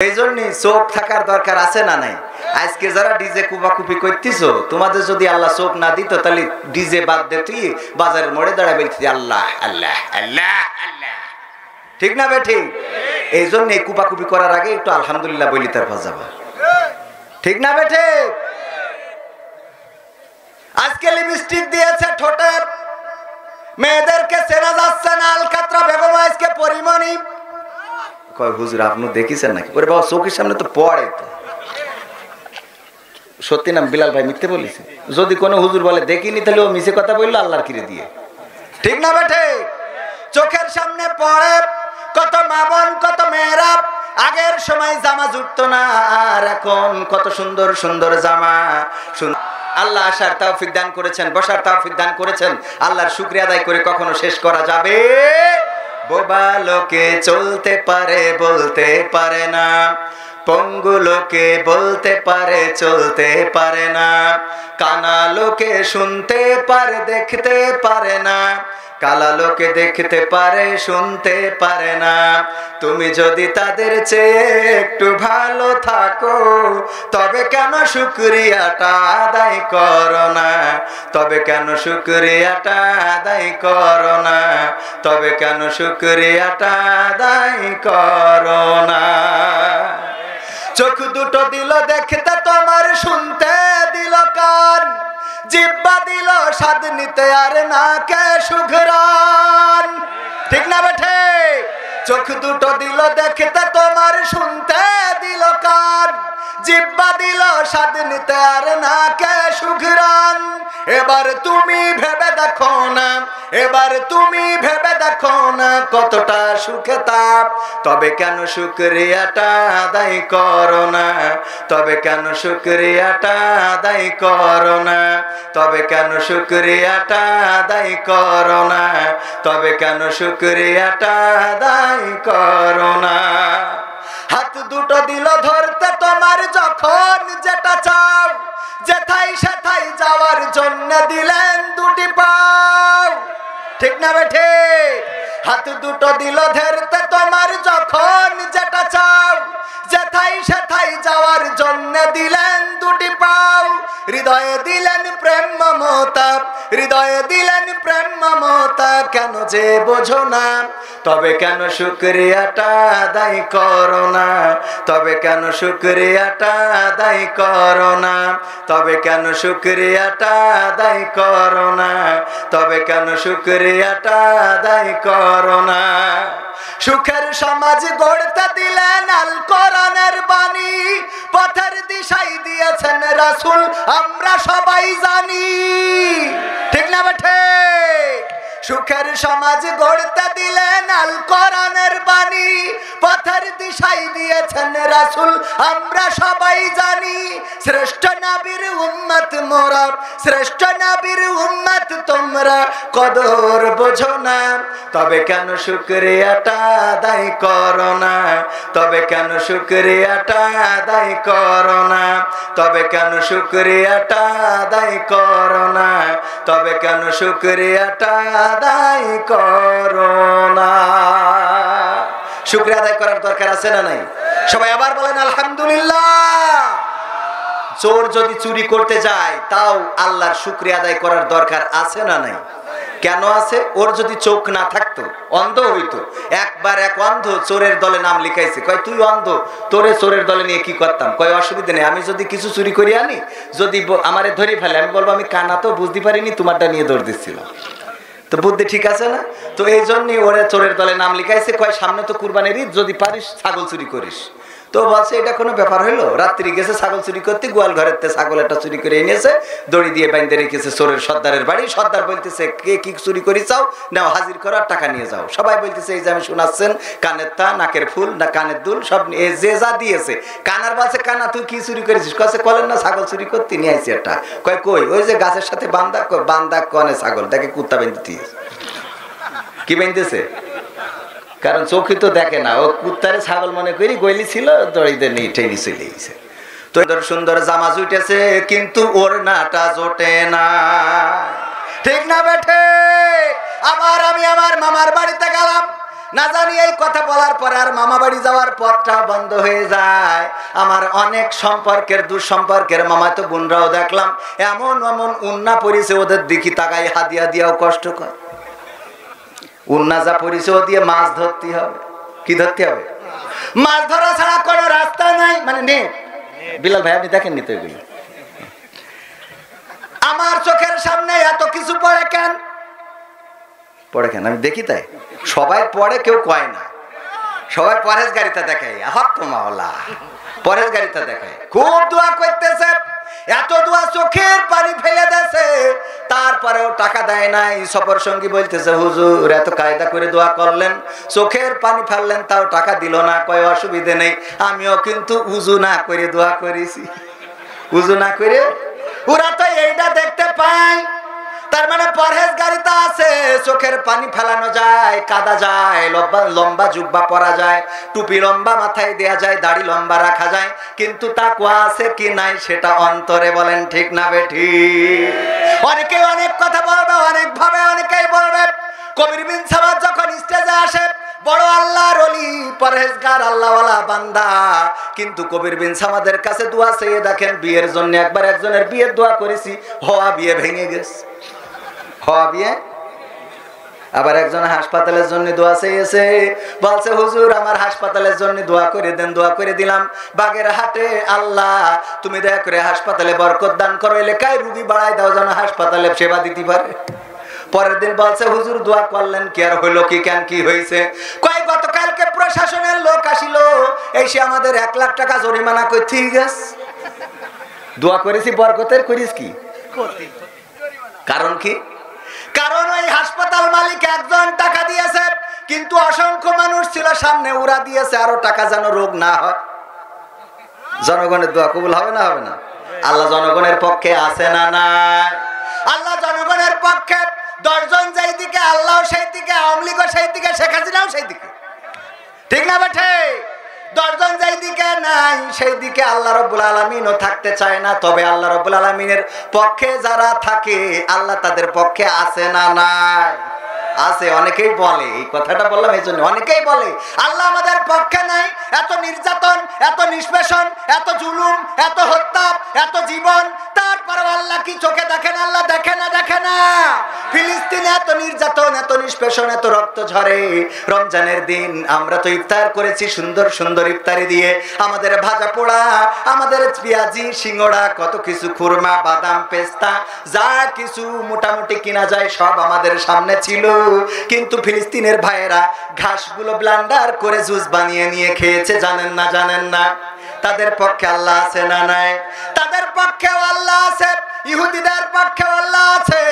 এই জন্যই চোখ থাকার দরকার আছে না নাই? আজকে যারা ডিজে কুপাকুপি করতেছো, তোমাদের যদি আল্লাহ চোখ না দিত তাহলে ডিজে বাদ দে, তুই বাজারের মোড়ে দাঁড়ায় বলছি আল্লাহ আল্লাহ আল্লাহ আল্লাহ, ঠিক না বে ঠিক? এই জন্য এই কুপাকুপি করার আগে একটু আলহামদুলিল্লাহ বলি তারপর যাবা, ঠিক না বে ঠিক? আজকে লিপস্টিক দিয়েছে ঠোঁটে, মেয়েদেরকে চেনা যাচ্ছে না। আলকাতরা বেগম আজকে পরিমণি কয় হুজুর আপনি দেখিছেন নাকি? ওরে বাবা চোখের সামনে তো পড়ে তো। সত্যি নাম বিলাল ভাই মিথ্যে বলেছে? যদি কোনো হুজুর বলে দেখিনি তাহলে ও মিছে কথা বললো আল্লাহর কিরে দিয়ে, ঠিক না বেঠে? চোখের সামনে পড়ে কত মা বোন, কত মেয়েরা। আগের সময় জামা জুটতো না, আর এখন কত সুন্দর সুন্দর জামা। আল্লাহ আসার তৌফিক দান করেছেন, বসার তৌফিক দান করেছেন। আল্লাহর শুকরিয়া আদায় করে কখনো শেষ করা যাবে? বোবা লোকে চলতে পারে বলতে পারে না, পঙ্গু লোকে বলতে পারে চলতে পারে না, কানা লোকে শুনতে পারে দেখতে পারে না, কালা লোকে দেখতে পারে শুনতে পারে না। তুমি যদি তাদের চেয়ে একটু ভালো থাকো তবে কেন শুকরিয়াটা আদায় করো না? তবে কেন শুকরিয়াটা আদায় করো না? তবে কেন শুকরিয়াটা আদায় করো না? চোখ দুটো দিল দেখতে তোমার, শুনতে দিল কান, জিহ্বা দিল স্বাদ নিতে আর নাকে সুঘ্রাণ, ঠিক না বেঠে? চোখ দুটো দিল দেখতে তোমার, শুনতে দিল কান, জিহ্বা দিল স্বাদ নিতে আর নাকে সুঘ্রাণ। এবার তুমি ভেবে দেখো না, এবার তুমি ভেবে দেখো না কতটা সুখে তাপ। তবে কেন শুকরিয়াটা আদায় করো না? তবে কেন শুকরিয়াটা আদায় করো না? তবে কেন শুকরিয়াটা আদায় করো না? তবে কেন শুকরিয়াটা আদায় করো না? হাত দুটো দিল ধরতে তোমার, যখন যেটা চাও, যেথায় সেথায় যাওয়ার জন্য দিলেন দুটি পাও, ঠিক না বেঠে? হাত দুটো দিল ধরতে তোমার, যখন যেটা চাও, যেথায় সেথায় যাওয়ার জন্য দিলেন দুটি পাও। হৃদয়ে দিলেন প্রেম মমতা, হৃদয়ে দিলেন প্রেম মমতা, কেন যে বোঝো না? তবে কেন শুকরিয়াটা আদায় করো না? তবে কেন শুকরিয়াটা আদায় করো না? তবে কেন শুকরিয়াটা আদায় করো না? তবে কেন শুকরিয়াটা আদায় করো না? সুখের সমাজ গড়তে দিলেন আল কোরআনের বাণী, পথের দিশাই দিয়েছেন রাসূল আমরা সবাই জানি, ঠিক না বেঠে? সুখের সমাজ গড়তে দিলেন আল কোরআনের বাণী, পথের দিশাই দিয়েছেন রাসূল আমরা সবাই জানি। শ্রেষ্ঠ নবীর উম্মত মোরা, শ্রেষ্ঠ নবীর উম্মত তোমরা, কদর বোঝো না? তবে কেন শুকরিয়াটা আদায় করো না? তবে কেন শুকরিয়াটা আদায় করো না? তবে কেন শুকরিয়াটা আদায় করো না? তবে কেন শুকরিয়াটা আদায় করো না? শুকরিয়া আদায় করার দরকার আছে না নাই? সবাই আবার বলেন আলহামদুলিল্লাহ। চোর যদি চুরি করতে যায় তাও আল্লাহর শুকরিয়া আদায় করার দরকার আছে না নাই? কেন আছে? ওর যদি চোখ না থাকতো, অন্ধ হইতো। একবার এক অন্ধ চোরের দলে নাম লিখাইছে, কয় তুই অন্ধ, তোরে চোরের দলে নিয়ে কি করতাম? কয় অসুবিধা নেই, আমি যদি কিছু চুরি করি আনি, যদি আমারে ধরে ফেলে, আমি বলবো আমি কানা তো বুঝতে পারিনি, তোমারটা নিয়ে দৌড় দিচ্ছিলাম। তো বুদ্ধি ঠিক আছে না? তো এই জন্যই ওরে চোরের দলে নাম লিখাইছে। কয় সামনে তো কুরবানির ঈদ, যদি পারিস ছাগল চুরি করিস। তো বলছে এটা কোনো ব্যাপার হইলো? রাত্রি গেছে ছাগল চুরি করতে, গোয়াল ঘরের ছাগল একটা চুরি করে এনেছে, দড়ি দিয়ে বাইন্ধে রেখেছে চোরের সর্দারের বাড়ি। সর্দার বলতেছে কে কি চুরি করি চাও, নাও হাজির করো আর টাকা নিয়ে যাও। সবাই বলতেছে এই যে আমি শোনাচ্ছেন কানের তা, নাকের ফুল না কানের দুল সব যে যা দিয়েছে। কানার বলছে কানা তুই কি চুরি করেছিস? কাছে কলেন না ছাগল চুরি করতে নিয়ে আইছি একটা। কয় কই? ওই যে গাছের সাথে বান্দা, বান্দা কনে ছাগল, দেখে কুত্তা বেঁধে দিয়েছে। কি বেঁধেছে? কারণ চোখে তো দেখে না, ও কুত্তারে ছাগল মনে করি গইলি ছিল, দড়িতে নিয়ে টেনে চলে গেছে। তো সুন্দর জামা জুটেছে কিন্তু ওর নাটা জোটে না, ঠিক না বেঠে? আবার আমি আমার মামার বাড়িতে গেলাম, না জানি এই কথা বলার পরে আর মামা বাড়ি যাওয়ার পথটা বন্ধ হয়ে যায়। আমার অনেক সম্পর্কের দুঃসম্পর্কের মামাতো বোনরাও দেখলাম এমন এমন উন্না পরিছে, ওদের দিকে তাকাই হাদিয়া দিয়াও কষ্টকর। উন্না যা পরিছে ও দিয়ে মাছ ধরতে হবে। কি ধরতে হবে? মাছ ধরা ছাড়া কোনো রাস্তা নাই, মানে নেই। বিলাল ভাই আপনি দেখেননি তো এগুলো? আমার চোখের সামনে এত কিছু পড়ে কেন? পড়ে কেন আমি দেখি তাই। সবাই পড়ে, কেউ কয় না। সবাই পরেশগারিতা দেখায়, হক মাওলা পরেশগারিতা দেখায়। খুব দোয়া করতেছে, এত দোয়া চোখের পানি ফেলে দেছে, তারপরেও টাকা দেয় নাই। সফর সঙ্গী বলতেছে হুজুর এত কায়দা করে দোয়া করলেন, চোখের পানি ফেললেন, তাও টাকা দিল না। কয় অসুবিধে নেই, আমিও কিন্তু উজু না করে দোয়া করেছি। উজু না করে ওরা তো এইটা দেখতে পায়। তার মানে পরহেজগারিতা আছে, চোখের পানি ফেলানো যায়, কাদা যায়, লম্বা জুব্বা পরা যায়, টুপি লম্বা মাথায় দেয়া যায়, দাড়ি লম্বা রাখা যায়, কিন্তু তাকওয়া আছে কি নাই সেটা অন্তরে। বলেন ঠিক না বেঠিক? অনেকে অনেক কথা বলবে, অনেক ভাবে অনেকেই বলবে। কবির বিন সামাদ যখন স্টেজে আসে, বড় আল্লাহর ওলি, পরহেজগার আল্লাহওয়ালা বান্দা, কিন্তু কবির বিন সামাদের কাছে দোয়া চেয়ে দেখেন বিয়ের জন্য একবার একজনের বিয়ের দোয়া করেছি, হওয়া বিয়ে ভেঙে গেছে। হওয়া বিয়ে। আবার একজন হাসপাতালের জন্য দোয়া চেয়েছে, বলছে হুজুর আমার হাসপাতালের জন্য দোয়া করে দেন। দোয়া করে দিলাম। বাগেরহাটে আল্লাহ তুমি দয়া করে হাসপাতালে বরকত দান করো, এলাকায় রুগী বাড়াই দাও যেন হাসপাতালে সেবা দিতে পারে। পরের দিন বলছে হুজুর দোয়া করলেন কি আর হইলো কি, কেন কি হয়েছে? কয় গতকালকে প্রশাসনের লোক আসিল, এসে আমাদের 1 লাখ টাকা জরিমানা করে ঠিক আছে। দোয়া করেছি বরকতের, করিস কি? কারণ কি? কারণ ওই হাসপাতাল মালিক একজন টাকা দিয়েছে, কিন্তু অসংখ্য মানুষ ছিল সামনে, ওরা দিয়েছে আরো টাকা যেন রোগ না হয়। জনগণের দোয়া কবুল হবে না হবে না? আল্লাহ জনগণের পক্ষে আছে না নাই? আল্লাহ জনগণের পক্ষে। 10 জন যেই দিকে আল্লাহ সেই দিকে, আওয়ামী লীগও সেই দিকে, শেখ হাসিনাও সেই দিকে। ঠিক না বেঠে? 10 জন যেই দিকে নাই সেই দিকে আল্লাহ রাব্বুল আলামিনও থাকতে চায় না। তবে আল্লাহ রাব্বুল আলামিনের পক্ষে যারা থাকে আল্লাহ তাদের পক্ষে আছে না নাই? আছে। অনেকেই বলে, এই কথাটা বললাম এই জন্য, অনেকেই বলে আল্লাহ আমাদের পক্ষে নাই। এত নির্যাতন, এত নিষ্পেষণ, এত জুলুম, এত হত্যা, এত জীবন, তারপরে আল্লাহ কি চোখে দেখেন? আল্লাহ দেখে না, দেখে না। ফিলিস্তিনে এত নির্যাতন, এত নিষ্পেষণ, এত রক্ত ঝরে। রমজানের দিন আমরা তো ইফতার করেছি সুন্দর সুন্দর ইফতারি দিয়ে, আমাদের ভাজা পোড়া, আমাদের পেঁয়াজি, সিঙ্গড়া, কত কিছু, খুরমা, বাদাম, পেস্তা, যা কিছু মোটামুটি কিনা যায় সব আমাদের সামনে ছিল। কিন্তু ফিলিস্তিনের ভাইয়েরা ঘাসগুলো ব্লান্ডার করে জুস বানিয়ে নিয়ে খেয়েছে। জানেন না? জানেন না? তাদের পক্ষে আল্লাহ আছে না নাই? তাদের পক্ষেও আল্লাহ আছে, ইহুদিদের পক্ষেও আল্লাহ আছে।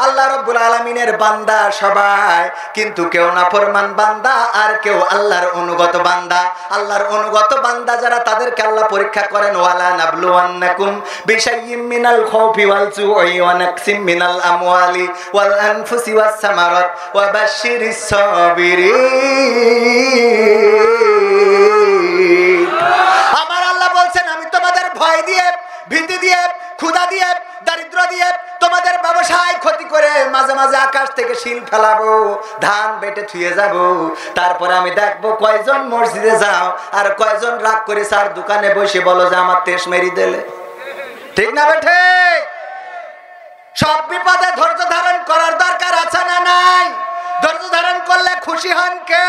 আল্লাহ রাব্বুল আলামিনের বান্দা সবাই, কিন্তু কেউ নাফরমান বান্দা আর কেউ আল্লাহর অনুগত বান্দা। আল্লাহর অনুগত বান্দা যারা, তাদেরকে আল্লাহ পরীক্ষা করেন। ওয়ালা নাবলুওয়ান্নাকুম বিশাইয়্যিম মিনাল খাউফি ওয়াল জুই ওয়া নাকসিম মিনাল আমওয়ালি ওয়াল আনফুসি ওয়াস সামারাত ওয়া বাশশিরিস সাবিরিন। আমার আল্লাহ বলছেন আমি তোমাদের ভয় দিয়ে, ভীতি দিয়ে, ক্ষুধা দিয়ে, দারিদ্র দিয়ে, তোমাদের ব্যবসায় ক্ষতি করে মাঝে মাঝে আকাশ থেকে শিল ফেলাবো, ধান বেটে থুয়ে যাব। তারপরে আমি দেখবো কয়জন মসজিদে যাও আর কয়জন রাগ করে স্যার দোকানে বসে বলো যে আমার তেজ মেরি দিলে। ঠিক না বেঠে? সব বিপদে ধৈর্য ধারণ করার দরকার আছে না নাই? ধৈর্য ধারণ করলে খুশি হন কে?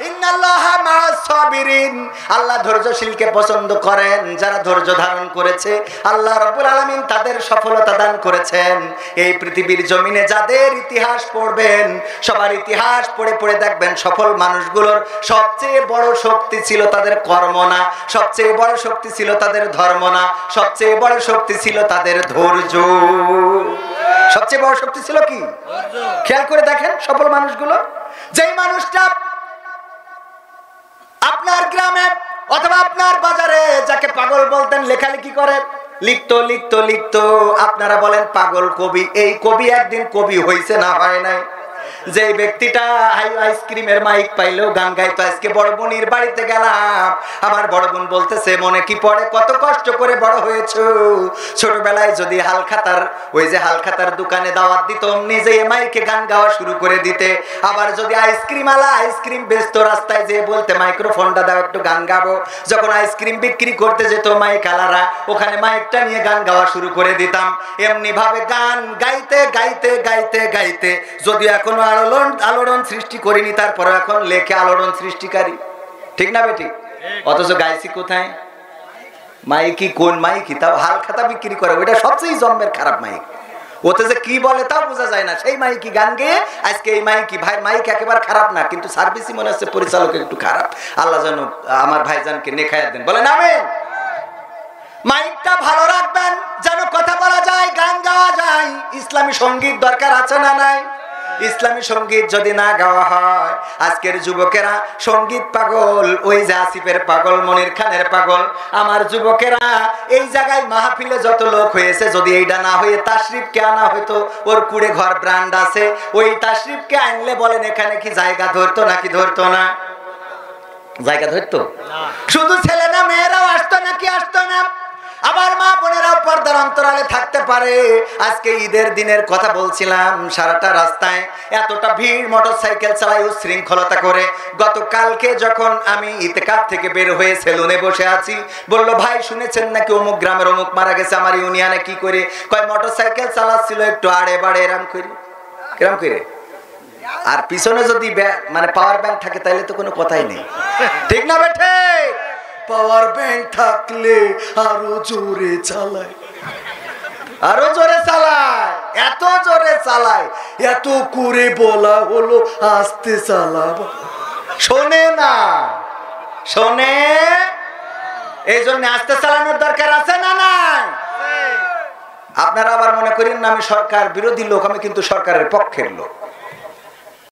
ইন্নাল্লাহা মা'আস সাবিরিন। আল্লাহ ধৈর্যশীলকে পছন্দ করেন। যারা ধৈর্য ধারণ করেছে আল্লাহ রাব্বুল আলামিন তাদের সফলতা দান করেছেন। এই পৃথিবীর জমিনে যাদের ইতিহাস পড়বেন, সবার ইতিহাস পড়ে পড়ে দেখবেন সফল মানুষগুলোর সবচেয়ে বড় শক্তি ছিল তাদের কর্ম না, সবচেয়ে বড় শক্তি ছিল তাদের ধর্ম না, সবচেয়ে বড় শক্তি ছিল তাদের ধৈর্য। সবচেয়ে বড় শক্তি ছিল কি? খেয়াল করে দেখেন সফল মানুষগুলো। যেই মানুষটা আপনার গ্রামে অথবা আপনার বাজারে যাকে পাগল বলতেন, লেখালেখি করে, লিখতো লিখতো লিখতো, আপনারা বলেন পাগল কবি। এই কবি একদিন কবি হয়েছে না হয় নাই? যে ব্যক্তিটা আইসক্রিমের মাইক পাইলেও গান গাইতো, আজকে বড় বোনের বাড়িতে গেলাম, আমার বড় বোন বলতেছে মনে কি পড়ে কত কষ্ট করে বড় হয়েছো, ছোটবেলায় যদি হালখাতার ওই যে হালখাতার দোকানে দাওয়াত দিত নিজে মাইকে গান গাওয়া শুরু করে দিতে, আবার যদি আইসক্রিম আলা আইসক্রিম বেচতো রাস্তায় যে বলতে মাইক্রোফোনটা দাও একটু গান গাবো, যখন আইসক্রিম বিক্রি করতে যেত মাইক আলারা ওখানে মাইকটা নিয়ে গান গাওয়া শুরু করে দিতাম। এমনি ভাবে গান গাইতে গাইতে গাইতে গাইতে যদিও এখনো আলোড়ন সৃষ্টি করিনি, তারপরে এখন লেখে আলোড়ন সৃষ্টিকারী, ঠিক না বেটি? অথচ গাইছি কোথায়? মাইকি কোন মাইকি? তাও হাল খাতা বিক্রি করে, ওইটা সবচেয়ে জন্মের খারাপ মাইক, ওতে যে কি বলে তাও বোঝা যায় না, সেই মাইকি গান গেয়ে আজকে এই মাইকি। ভাই মাইক একেবারে খারাপ না, কিন্তু সার্ভিসই মনে হচ্ছে পরিচালক একটু খারাপ। আল্লাহ যেন আমার ভাইজানকে নেখায়াত দেন, বলেন আমিন। মাইকটা ভালো রাখবেন যেন কথা বলা যায়, গান গাওয়া যায়। ইসলামী সঙ্গীত দরকার আছে না নাই? ইসলামী সঙ্গীত যদি না গাওয়া হয়, আজকের যুবকেরা সঙ্গীত পাগল, ওই যে আসিফের পাগল, মনির খানের পাগল। আমার যুবকেরা এই জায়গায় মাহফিলে যত লোক হয়েছে, যদি এইটা না হয়ে তাশরিফকে আনা হইতো, ওর কুড়ে ঘর ব্র্যান্ড আছে, ওই তাশরিফকে আনলে বলেন এখানে কি জায়গা ধরতো নাকি ধরতো না? জায়গা ধরতো? শুধু ছেলে না মেয়েরাও আসতো নাকি আসতো না? আবার মা বোনেরাও পর্দার অন্তরালে থাকতে পারে। আজকে ঈদের দিনের কথা বলছিলাম, সারাটা রাস্তায় এতটা ভিড়, মোটরসাইকেল চালাই উশৃঙ্খলতা করে। গতকালকে যখন আমি ইতিকাফ থেকে বের হয়ে সেলুনে বসে আছি, বলল ভাই শুনেছেন নাকি অমুক গ্রামের অমুক মারা গেছে? আমার ইউনিয়নে কি করে? কয় মোটরসাইকেল চালাচ্ছিল একটু আড়ে বাড়ে এরম করে, এরম করে। আর পিছনে যদি মানে পাওয়ার ব্যাংক থাকে তাহলে তো কোনো কথাই নেই, ঠিক না বেঠে? পাওয়ার ব্যাংক থাকলে আরো জোরে চালায়, আরো জোরে চালায়, এত জোরে চালায়, এত করে বলা হলো আস্তে চালাবো, শোনে না, শোনে। এই জন্য আস্তে চালানোর দরকার আছে না নাই? আপনারা আবার মনে করেন না আমি সরকার বিরোধী লোক, আমি কিন্তু সরকারের পক্ষের লোক।